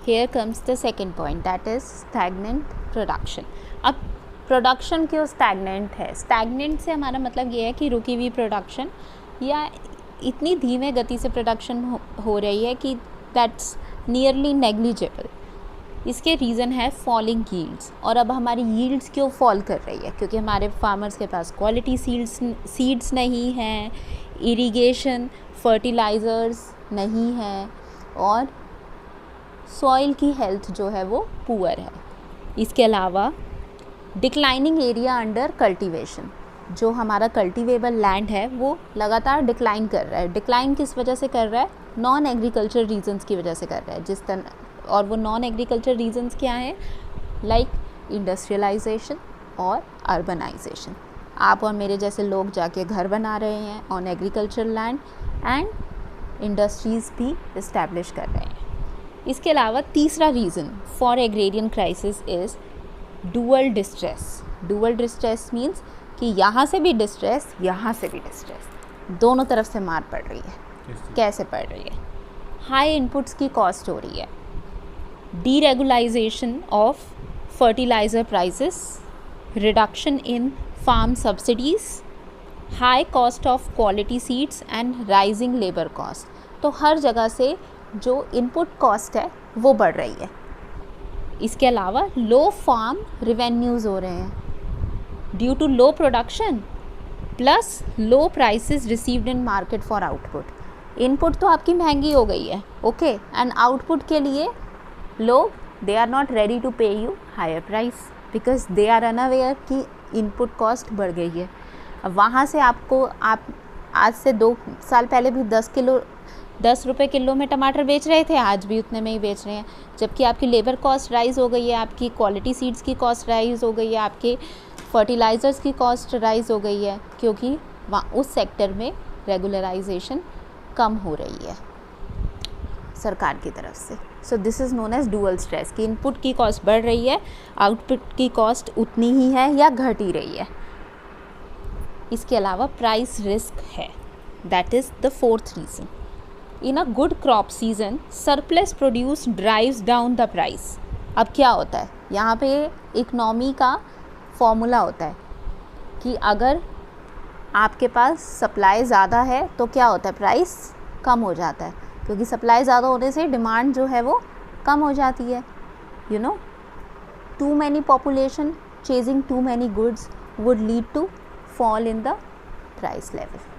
here comes the second point, that is stagnant production. अब production क्यों stagnant है? Stagnant से हमारा मतलब ये है कि रुकी हुई प्रोडक्शन या इतनी धीमे गति से प्रोडक्शन हो रही है कि दैट्स नियरली नेग्लिजिबल. इसके रीज़न है फॉलिंग यील्ड्स. और अब हमारी यील्ड्स क्यों फॉल कर रही है? क्योंकि हमारे फार्मर्स के पास क्वालिटी सीड्स नहीं हैं, इरिगेशन फर्टिलाइज़र्स नहीं है, और सॉइल की हेल्थ जो है वो पुअर है. इसके अलावा डिक्लाइनिंग एरिया अंडर कल्टीवेशन, जो हमारा कल्टीवेबल लैंड है वो लगातार डिक्लाइन कर रहा है. डिक्लाइन किस वजह से कर रहा है? नॉन एग्रीकल्चर रीजन्स की वजह से कर रहा है. जिस तरह, और वो नॉन एग्रीकल्चर रीजन्स क्या हैं? लाइक इंडस्ट्रियलाइजेशन और अर्बनाइजेशन. आप और मेरे जैसे लोग जाके घर बना रहे हैं on agriculture land, and industries भी इस्टेब्लिश कर रहे हैं. इसके अलावा तीसरा reason for agrarian crisis is dual distress. Dual distress means कि यहाँ से भी डिस्ट्रेस, यहाँ से भी डिस्ट्रेस, दोनों तरफ से मार पड़ रही है. कैसे पड़ रही है? हाई इनपुट्स की कॉस्ट हो रही है, deregularisation of fertiliser prices, reduction in farm subsidies, high cost of quality seeds and rising labour cost. तो हर जगह से जो इनपुट कॉस्ट है वो बढ़ रही है. इसके अलावा लो फार्म रिवेन्यूज़ हो रहे हैं due to low production plus low prices received in market for output. Input तो आपकी महंगी हो गई है, ओके, एंड आउटपुट के लिए लोग they are not ready to pay you higher price because they are unaware कि इनपुट कॉस्ट बढ़ गई है. अब वहाँ से आपको, आप आज से 2 साल पहले भी 10 रुपये किलो में टमाटर बेच रहे थे, आज भी उतने में ही बेच रहे हैं. जबकि आपकी लेबर कॉस्ट राइज़ हो गई है, आपकी क्वालिटी सीड्स की कॉस्ट राइज़ हो गई है, आपके फर्टिलाइज़र्स की कॉस्ट राइज़ हो गई है, क्योंकि वहाँ उस सेक्टर में रेगुलराइजेशन कम हो रही है सरकार की तरफ से. So this is known as dual stress कि इनपुट की कॉस्ट बढ़ रही है, आउटपुट की कॉस्ट उतनी ही है या घट ही रही है. इसके अलावा प्राइस रिस्क है, that is the fourth reason. In a good crop season surplus produce drives down the price. अब क्या होता है यहाँ पे? इकनॉमी का फॉर्मूला होता है कि अगर आपके पास सप्लाई ज़्यादा है तो क्या होता है? प्राइस कम हो जाता है, क्योंकि सप्लाई ज़्यादा होने से डिमांड जो है वो कम हो जाती है. You know, too many population chasing too many goods would lead to fall in the price level.